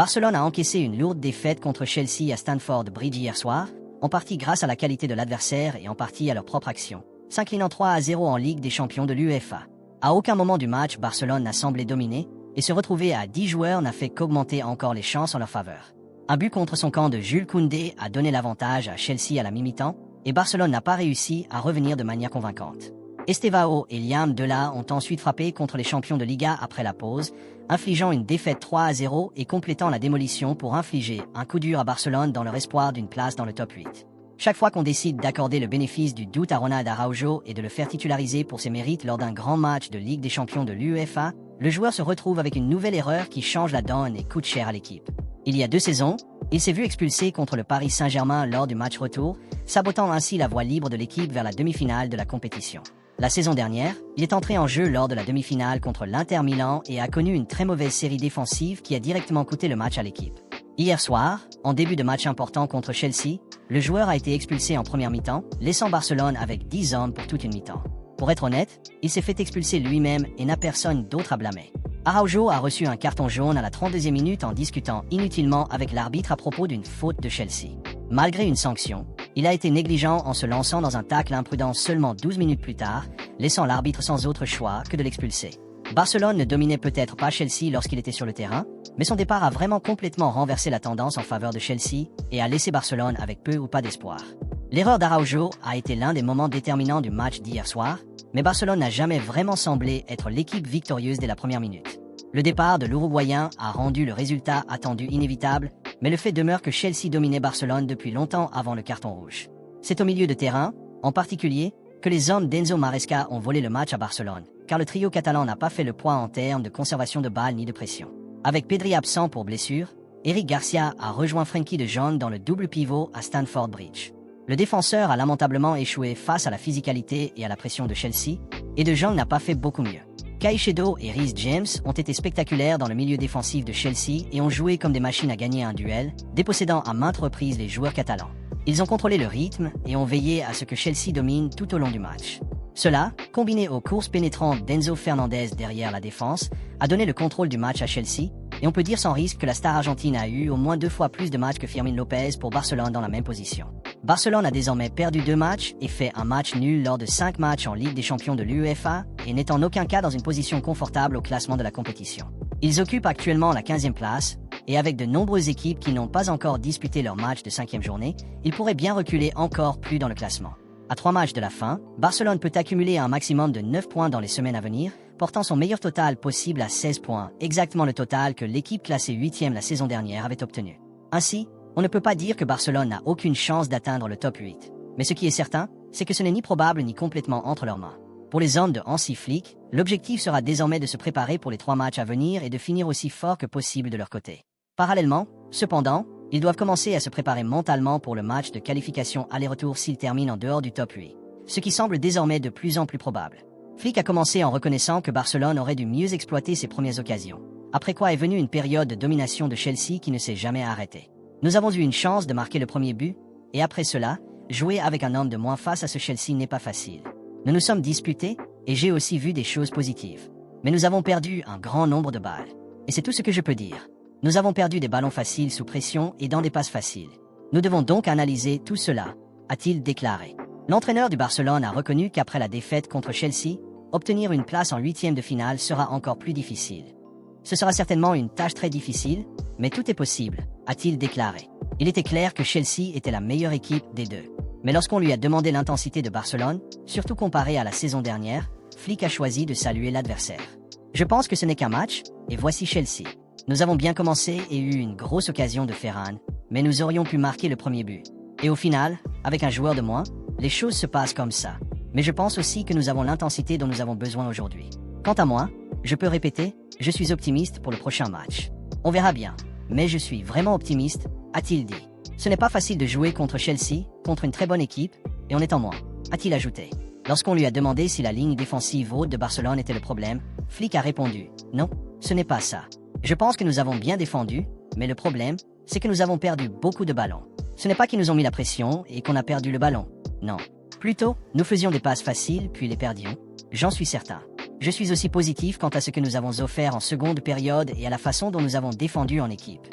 Barcelone a encaissé une lourde défaite contre Chelsea à Stamford Bridge hier soir, en partie grâce à la qualité de l'adversaire et en partie à leur propre action, s'inclinant 3-0 en Ligue des Champions de l'UEFA. À aucun moment du match, Barcelone n'a semblé dominer, et se retrouver à 10 joueurs n'a fait qu'augmenter encore les chances en leur faveur. Un but contre son camp de Jules Koundé a donné l'avantage à Chelsea à la mi-temps, et Barcelone n'a pas réussi à revenir de manière convaincante. Estevao et Liam Delà ont ensuite frappé contre les champions de Liga après la pause, infligeant une défaite 3-0 et complétant la démolition pour infliger un coup dur à Barcelone dans leur espoir d'une place dans le top 8. Chaque fois qu'on décide d'accorder le bénéfice du doute à Ronald Araujo et de le faire titulariser pour ses mérites lors d'un grand match de Ligue des Champions de l'UEFA, le joueur se retrouve avec une nouvelle erreur qui change la donne et coûte cher à l'équipe. Il y a 2 saisons, il s'est vu expulsé contre le Paris Saint-Germain lors du match retour, sabotant ainsi la voie libre de l'équipe vers la demi-finale de la compétition. La saison dernière, il est entré en jeu lors de la demi-finale contre l'Inter Milan et a connu une très mauvaise série défensive qui a directement coûté le match à l'équipe. Hier soir, en début de match important contre Chelsea, le joueur a été expulsé en première mi-temps, laissant Barcelone avec 10 hommes pour toute une mi-temps. Pour être honnête, il s'est fait expulser lui-même et n'a personne d'autre à blâmer. Araujo a reçu un carton jaune à la 32e minute en discutant inutilement avec l'arbitre à propos d'une faute de Chelsea. Malgré une sanction, il a été négligent en se lançant dans un tacle imprudent seulement 12 minutes plus tard, laissant l'arbitre sans autre choix que de l'expulser. Barcelone ne dominait peut-être pas Chelsea lorsqu'il était sur le terrain, mais son départ a vraiment complètement renversé la tendance en faveur de Chelsea et a laissé Barcelone avec peu ou pas d'espoir. L'erreur d'Araujo a été l'un des moments déterminants du match d'hier soir, mais Barcelone n'a jamais vraiment semblé être l'équipe victorieuse dès la première minute. Le départ de l'Uruguayen a rendu le résultat attendu inévitable, mais le fait demeure que Chelsea dominait Barcelone depuis longtemps avant le carton rouge. C'est au milieu de terrain, en particulier, que les hommes d'Enzo Maresca ont volé le match à Barcelone, car le trio catalan n'a pas fait le poids en termes de conservation de balles ni de pression. Avec Pedri absent pour blessure, Eric Garcia a rejoint Frenkie de Jong dans le double pivot à Stamford Bridge. Le défenseur a lamentablement échoué face à la physicalité et à la pression de Chelsea, et de Jong n'a pas fait beaucoup mieux. Caicedo et Reece James ont été spectaculaires dans le milieu défensif de Chelsea et ont joué comme des machines à gagner un duel, dépossédant à maintes reprises les joueurs catalans. Ils ont contrôlé le rythme et ont veillé à ce que Chelsea domine tout au long du match. Cela, combiné aux courses pénétrantes d'Enzo Fernandez derrière la défense, a donné le contrôle du match à Chelsea, et on peut dire sans risque que la star argentine a eu au moins 2 fois plus de matchs que Fermín López pour Barcelone dans la même position. Barcelone a désormais perdu 2 matchs et fait un match nul lors de 5 matchs en Ligue des Champions de l'UEFA et n'est en aucun cas dans une position confortable au classement de la compétition. Ils occupent actuellement la 15e place, et avec de nombreuses équipes qui n'ont pas encore disputé leur match de 5e journée, ils pourraient bien reculer encore plus dans le classement. À 3 matchs de la fin, Barcelone peut accumuler un maximum de 9 points dans les semaines à venir, portant son meilleur total possible à 16 points, exactement le total que l'équipe classée 8e la saison dernière avait obtenu. Ainsi, on ne peut pas dire que Barcelone n'a aucune chance d'atteindre le top 8. Mais ce qui est certain, c'est que ce n'est ni probable ni complètement entre leurs mains. Pour les hommes de Hansi Flick, l'objectif sera désormais de se préparer pour les 3 matchs à venir et de finir aussi fort que possible de leur côté. Parallèlement, cependant, ils doivent commencer à se préparer mentalement pour le match de qualification aller-retour s'ils terminent en dehors du top 8, ce qui semble désormais de plus en plus probable. Flick a commencé en reconnaissant que Barcelone aurait dû mieux exploiter ses premières occasions, après quoi est venue une période de domination de Chelsea qui ne s'est jamais arrêtée. Nous avons eu une chance de marquer le premier but, et après cela, jouer avec un homme de moins face à ce Chelsea n'est pas facile. Nous nous sommes disputés, et j'ai aussi vu des choses positives. Mais nous avons perdu un grand nombre de balles. Et c'est tout ce que je peux dire. Nous avons perdu des ballons faciles sous pression et dans des passes faciles. Nous devons donc analyser tout cela, a-t-il déclaré. L'entraîneur du Barcelone a reconnu qu'après la défaite contre Chelsea, obtenir une place en 8e de finale sera encore plus difficile. Ce sera certainement une tâche très difficile, mais tout est possible, a-t-il déclaré. Il était clair que Chelsea était la meilleure équipe des deux. Mais lorsqu'on lui a demandé l'intensité de Barcelone, surtout comparée à la saison dernière, Flick a choisi de saluer l'adversaire. Je pense que ce n'est qu'un match, et voici Chelsea. Nous avons bien commencé et eu une grosse occasion de Ferran, mais nous aurions pu marquer le premier but. Et au final, avec un joueur de moins, les choses se passent comme ça. Mais je pense aussi que nous avons l'intensité dont nous avons besoin aujourd'hui. Quant à moi, je peux répéter, je suis optimiste pour le prochain match. On verra bien, mais je suis vraiment optimiste, a-t-il dit. Ce n'est pas facile de jouer contre Chelsea, contre une très bonne équipe, et on est en moins, a-t-il ajouté. Lorsqu'on lui a demandé si la ligne défensive haute de Barcelone était le problème, Flick a répondu « Non, ce n'est pas ça. Je pense que nous avons bien défendu, mais le problème, c'est que nous avons perdu beaucoup de ballons. Ce n'est pas qu'ils nous ont mis la pression et qu'on a perdu le ballon. Non. Plutôt, nous faisions des passes faciles puis les perdions. J'en suis certain. Je suis aussi positif quant à ce que nous avons offert en seconde période et à la façon dont nous avons défendu en équipe.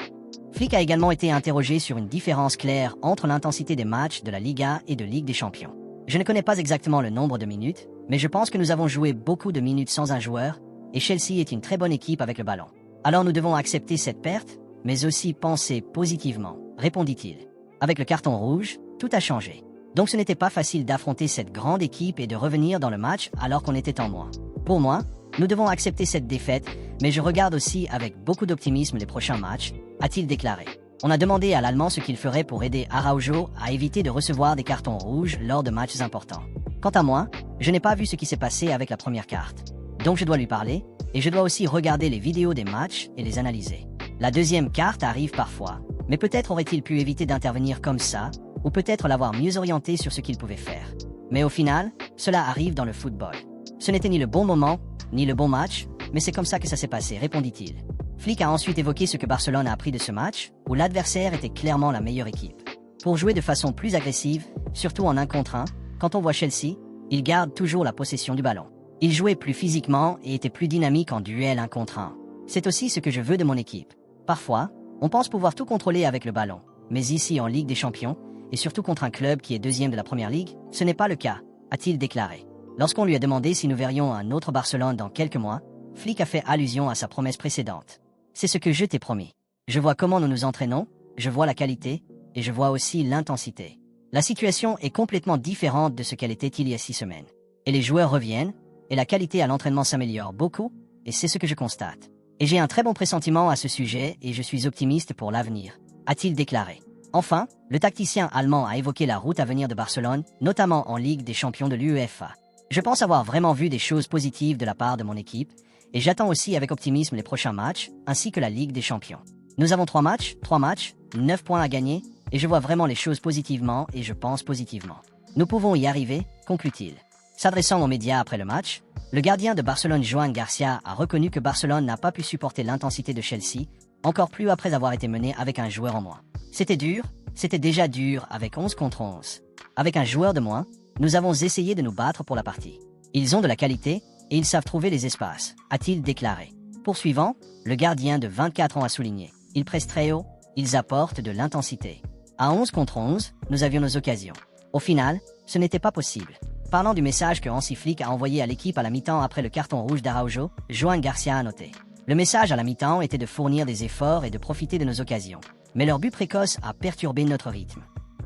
Flick a également été interrogé sur une différence claire entre l'intensité des matchs de la Liga et de Ligue des Champions. Je ne connais pas exactement le nombre de minutes, mais je pense que nous avons joué beaucoup de minutes sans un joueur, et Chelsea est une très bonne équipe avec le ballon. Alors nous devons accepter cette perte, mais aussi penser positivement, répondit-il. Avec le carton rouge, tout a changé. Donc ce n'était pas facile d'affronter cette grande équipe et de revenir dans le match alors qu'on était en moins. Pour moi, nous devons accepter cette défaite, mais je regarde aussi avec beaucoup d'optimisme les prochains matchs, a-t-il déclaré. On a demandé à l'Allemand ce qu'il ferait pour aider Araujo à éviter de recevoir des cartons rouges lors de matchs importants. Quant à moi, je n'ai pas vu ce qui s'est passé avec la première carte. Donc je dois lui parler, et je dois aussi regarder les vidéos des matchs et les analyser. La deuxième carte arrive parfois, mais peut-être aurait-il pu éviter d'intervenir comme ça, ou peut-être l'avoir mieux orienté sur ce qu'il pouvait faire. Mais au final, cela arrive dans le football. Ce n'était ni le bon moment, ni le bon match, mais c'est comme ça que ça s'est passé, répondit-il. Flick a ensuite évoqué ce que Barcelone a appris de ce match, où l'adversaire était clairement la meilleure équipe. Pour jouer de façon plus agressive, surtout en 1 contre 1, quand on voit Chelsea, ils gardent toujours la possession du ballon. Ils jouaient plus physiquement et étaient plus dynamiques en duel 1 contre 1. C'est aussi ce que je veux de mon équipe. Parfois, on pense pouvoir tout contrôler avec le ballon, mais ici en Ligue des Champions, et surtout contre un club qui est 2e de la Première Ligue, ce n'est pas le cas, a-t-il déclaré. Lorsqu'on lui a demandé si nous verrions un autre Barcelone dans quelques mois, Flick a fait allusion à sa promesse précédente. C'est ce que je t'ai promis. Je vois comment nous nous entraînons, je vois la qualité, et je vois aussi l'intensité. La situation est complètement différente de ce qu'elle était il y a 6 semaines. Et les joueurs reviennent, et la qualité à l'entraînement s'améliore beaucoup, et c'est ce que je constate. Et j'ai un très bon pressentiment à ce sujet, et je suis optimiste pour l'avenir, a-t-il déclaré. Enfin, le tacticien allemand a évoqué la route à venir de Barcelone, notamment en Ligue des Champions de l'UEFA. Je pense avoir vraiment vu des choses positives de la part de mon équipe, et j'attends aussi avec optimisme les prochains matchs, ainsi que la Ligue des Champions. Nous avons 3 matchs, 9 points à gagner, et je vois vraiment les choses positivement et je pense positivement. Nous pouvons y arriver, conclut-il. S'adressant aux médias après le match, le gardien de Barcelone Joan Garcia a reconnu que Barcelone n'a pas pu supporter l'intensité de Chelsea, encore plus après avoir été mené avec un joueur en moins. C'était dur, c'était déjà dur avec 11 contre 11. Avec un joueur de moins, nous avons essayé de nous battre pour la partie. Ils ont de la qualité, et ils savent trouver les espaces, a-t-il déclaré. Poursuivant, le gardien de 24 ans a souligné. Ils pressent très haut, ils apportent de l'intensité. À 11 contre 11, nous avions nos occasions. Au final, ce n'était pas possible. Parlant du message que Hansi Flick a envoyé à l'équipe à la mi-temps après le carton rouge d'Araujo, Joan Garcia a noté. Le message à la mi-temps était de fournir des efforts et de profiter de nos occasions. Mais leur but précoce a perturbé notre rythme.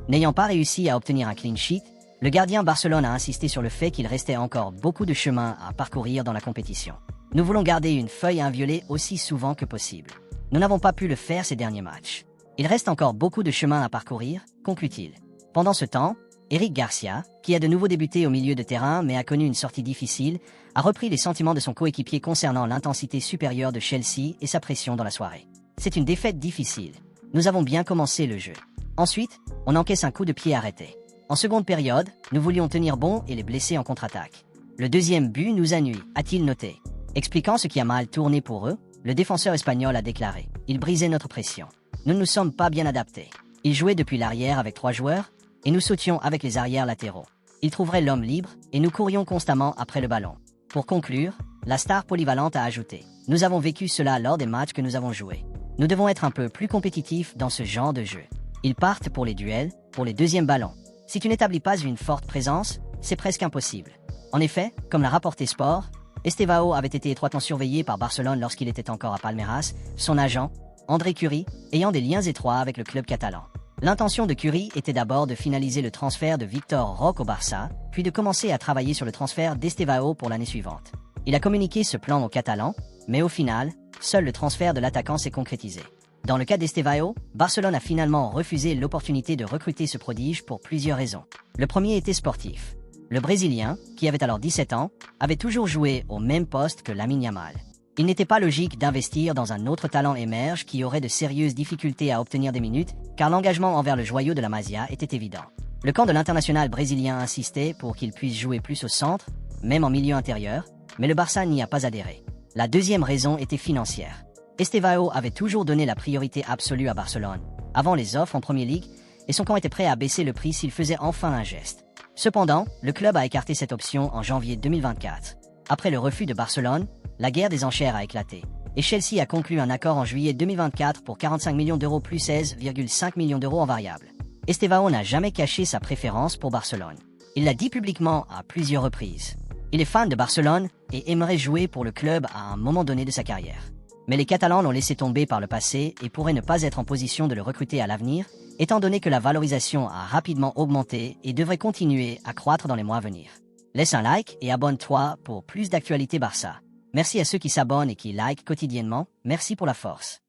N'ayant pas réussi à obtenir un clean sheet, le gardien Barcelone a insisté sur le fait qu'il restait encore beaucoup de chemin à parcourir dans la compétition. Nous voulons garder une feuille inviolée aussi souvent que possible. Nous n'avons pas pu le faire ces derniers matchs. Il reste encore beaucoup de chemin à parcourir, conclut-il. Pendant ce temps, Eric Garcia, qui a de nouveau débuté au milieu de terrain mais a connu une sortie difficile, a repris les sentiments de son coéquipier concernant l'intensité supérieure de Chelsea et sa pression dans la soirée. C'est une défaite difficile. Nous avons bien commencé le jeu. Ensuite, on encaisse un coup de pied arrêté. En seconde période, nous voulions tenir bon et les blesser en contre-attaque. Le deuxième but nous a nui, a-t-il noté. Expliquant ce qui a mal tourné pour eux, le défenseur espagnol a déclaré « Il brisait notre pression. Nous ne nous sommes pas bien adaptés. Il jouait depuis l'arrière avec 3 joueurs, et nous sautions avec les arrières latéraux. Il trouverait l'homme libre, et nous courions constamment après le ballon. » Pour conclure, la star polyvalente a ajouté « Nous avons vécu cela lors des matchs que nous avons joués. Nous devons être un peu plus compétitifs dans ce genre de jeu. Ils partent pour les duels, pour les deuxièmes ballons. Si tu n'établis pas une forte présence, c'est presque impossible. En effet, comme l'a rapporté Sport, Estevao avait été étroitement surveillé par Barcelone lorsqu'il était encore à Palmeiras, son agent, André Curie, ayant des liens étroits avec le club catalan. L'intention de Curie était d'abord de finaliser le transfert de Victor Roque au Barça, puis de commencer à travailler sur le transfert d'Estevao pour l'année suivante. Il a communiqué ce plan aux Catalans, mais au final, seul le transfert de l'attaquant s'est concrétisé. Dans le cas d'Estevao, Barcelone a finalement refusé l'opportunité de recruter ce prodige pour plusieurs raisons. Le premier était sportif. Le Brésilien, qui avait alors 17 ans, avait toujours joué au même poste que Lamine Yamal. Il n'était pas logique d'investir dans un autre talent émerge qui aurait de sérieuses difficultés à obtenir des minutes, car l'engagement envers le joyau de la Masia était évident. Le camp de l'international brésilien insistait pour qu'il puisse jouer plus au centre, même en milieu intérieur, mais le Barça n'y a pas adhéré. La deuxième raison était financière. Estevao avait toujours donné la priorité absolue à Barcelone, avant les offres en Premier League, et son camp était prêt à baisser le prix s'il faisait enfin un geste. Cependant, le club a écarté cette option en janvier 2024. Après le refus de Barcelone, la guerre des enchères a éclaté, et Chelsea a conclu un accord en juillet 2024 pour 45 millions d'euros plus 16,5 millions d'euros en variable. Estevao n'a jamais caché sa préférence pour Barcelone. Il l'a dit publiquement à plusieurs reprises. Il est fan de Barcelone et aimerait jouer pour le club à un moment donné de sa carrière. Mais les Catalans l'ont laissé tomber par le passé et pourraient ne pas être en position de le recruter à l'avenir, étant donné que la valorisation a rapidement augmenté et devrait continuer à croître dans les mois à venir. Laisse un like et abonne-toi pour plus d'actualités Barça. Merci à ceux qui s'abonnent et qui likent quotidiennement, merci pour la force.